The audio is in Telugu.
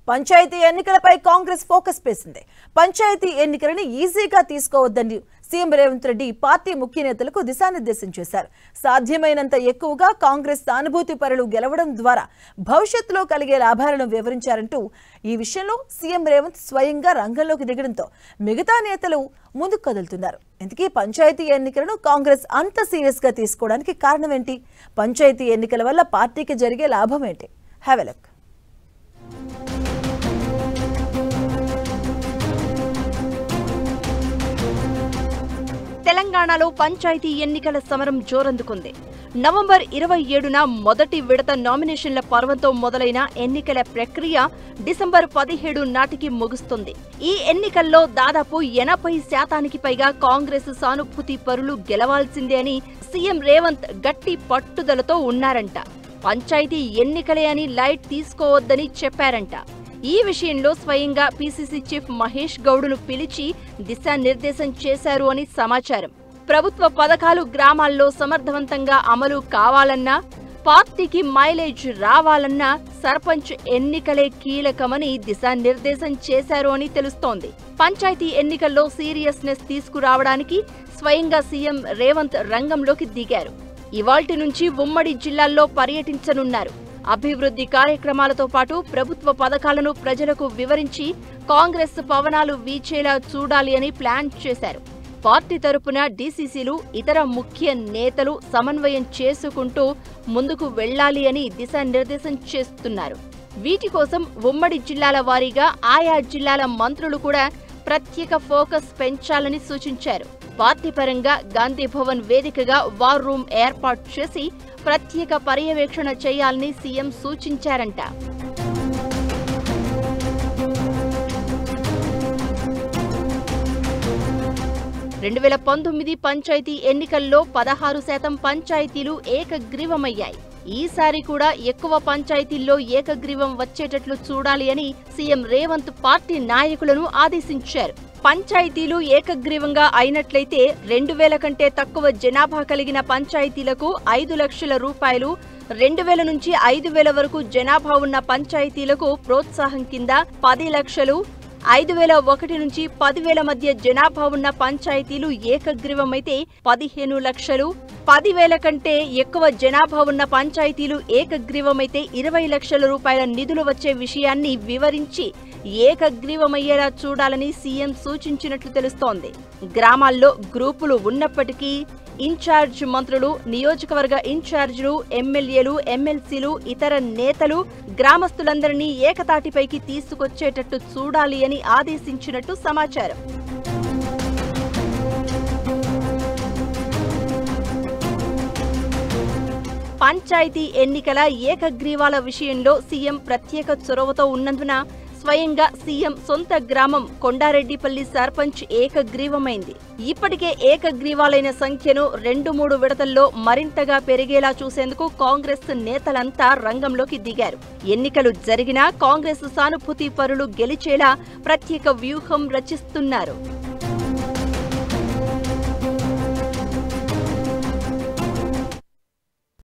పంచాయతీ ఎన్నికలపై కాంగ్రెస్ ఫోకస్ చేసింది. పంచాయతీ ఎన్నికలను ఈజీగా తీసుకోవద్దని సీఎం రేవంత్ రెడ్డి పార్టీ ముఖ్య నేతలకు దిశానిర్దేశం చేశారు. సాధ్యమైనంత ఎక్కువగా కాంగ్రెస్ సానుభూతి పరులు గెలవడం ద్వారా భవిష్యత్తులో కలిగే లాభాలను వివరించారంటూ ఈ విషయంలో సీఎం రేవంత్ స్వయంగా రంగంలోకి దిగడంతో మిగతా నేతలు ముందుకు కదులుతున్నారు. ఇంతకీ పంచాయతీ ఎన్నికలను కాంగ్రెస్ అంత సీరియస్ గా తీసుకోవడానికి కారణం ఏంటి? పంచాయతీ ఎన్నికల వల్ల పార్టీకి జరిగే లాభం ఏంటి? Have a look. తెలంగాణలో పంచాయతీ ఎన్నికల సమరం జోరందుకుంది. నవంబర్ 27న మొదటి విడత నామినేషన్ల పర్వంతో మొదలైన ఎన్నికల ప్రక్రియ డిసెంబర్ 17 నాటికి ముగుస్తుంది. ఈ ఎన్నికల్లో దాదాపు 80% పైగా కాంగ్రెస్ సానుభూతి పరులు గెలవాల్సిందే అని సీఎం రేవంత్ గట్టి పట్టుదలతో ఉన్నారంట. పంచాయతీ ఎన్నికలే అని లైట్ తీసుకోవద్దని చెప్పారంట. ఈ విషయంలో స్వయంగా పీసీసీ చీఫ్ మహేష్ గౌడ్ను పిలిచి దిశానిర్దేశం చేశారు అని సమాచారం. ప్రభుత్వ పథకాలు గ్రామాల్లో సమర్థవంతంగా అమలు కావాలన్నా, పార్టీకి మైలేజ్ రావాలన్నా సర్పంచ్ ఎన్నికలే కీలకమని దిశానిర్దేశం చేశారు అని తెలుస్తోంది. పంచాయతీ ఎన్నికల్లో సీరియస్నెస్ తీసుకురావడానికి స్వయంగా సీఎం రేవంత్ రంగంలోకి దిగారు. ఇవాల్టి నుంచి ఉమ్మడి జిల్లాల్లో పర్యటించనున్నారు. అభివృద్ధి కార్యక్రమాలతో పాటు ప్రభుత్వ పథకాలను ప్రజలకు వివరించి కాంగ్రెస్ పవనాలు వీచేలా చూడాలి అని ప్లాన్ చేశారు. పార్టీ తరపున డీసీసీలు, ఇతర ముఖ్య నేతలు సమన్వయం చేసుకుంటూ ముందుకు వెళ్లాలి అని దిశానిర్దేశం చేస్తున్నారు. వీటి కోసం ఉమ్మడి జిల్లాల వారీగా ఆయా జిల్లాల మంత్రులు కూడా ప్రత్యేక ఫోకస్ పెంచాలని సూచించారు. పార్టీ పరంగా గాంధీభవన్ వేదికగా వార్ రూమ్ ఏర్పాటు చేసి ప్రత్యేక పర్యవేక్షణ చేయాలని సీఎం సూచించారంట. రెండు 2019 పంచాయతీ ఎన్నికల్లో 16% పంచాయతీలు ఏకగ్రీవమయ్యాయి. ఈసారి కూడా ఎక్కువ పంచాయతీల్లో ఏకగ్రీవం వచ్చేటట్లు చూడాలి అని సీఎం రేవంత్ పార్టీ నాయకులను ఆదేశించారు. పంచాయతీలు ఏకగ్రీవంగా అయినట్లయితే 2000 కంటే తక్కువ జనాభా కలిగిన పంచాయతీలకు 5 లక్షల రూపాయలు, 2000 నుంచి 5000 వరకు జనాభా ఉన్న పంచాయతీలకు ప్రోత్సాహం కింద 10 లక్షలు, 5001 నుంచి 10,000 మధ్య జనాభా ఉన్న పంచాయతీలు ఏకగ్రీవమైతే 15 లక్షలు, 10,000 కంటే ఎక్కువ జనాభా ఉన్న పంచాయతీలు ఏకగ్రీవమైతే 20 లక్షల రూపాయల నిధులు వచ్చే విషయాన్ని వివరించి ఏకగ్రీవమయ్యేలా చూడాలని సీఎం సూచించినట్లు తెలుస్తోంది. గ్రామాల్లో గ్రూపులు ఉన్నప్పటికీ ఇన్ఛార్జ్ మంత్రులు, నియోజకవర్గ ఇన్ఛార్జీలు, ఎమ్మెల్యేలు, ఎమ్మెల్సీలు, ఇతర నేతలు గ్రామస్తులందరినీ ఏకతాటిపైకి తీసుకొచ్చేటట్టు చూడాలి అని ఆదేశించినట్టు సమాచారం. పంచాయతీ ఎన్నికల ఏకగ్రీవాల విషయంలో సీఎం ప్రత్యేక చొరవతో ఉన్నందున స్వయంగా సీఎం సొంత గ్రామం కొండారెడ్డిపల్లి సర్పంచ్ ఏకగ్రీవమైంది. ఇప్పటికే ఏకగ్రీవాలైన సంఖ్యను 2-3 విడతల్లో మరింతగా పెరిగేలా చూసేందుకు కాంగ్రెస్ నేతలంతా రంగంలోకి దిగారు. ఎన్నికలు జరిగినా కాంగ్రెస్ సానుభూతి పరులు గెలిచేలా ప్రత్యేక వ్యూహం రచిస్తున్నారు.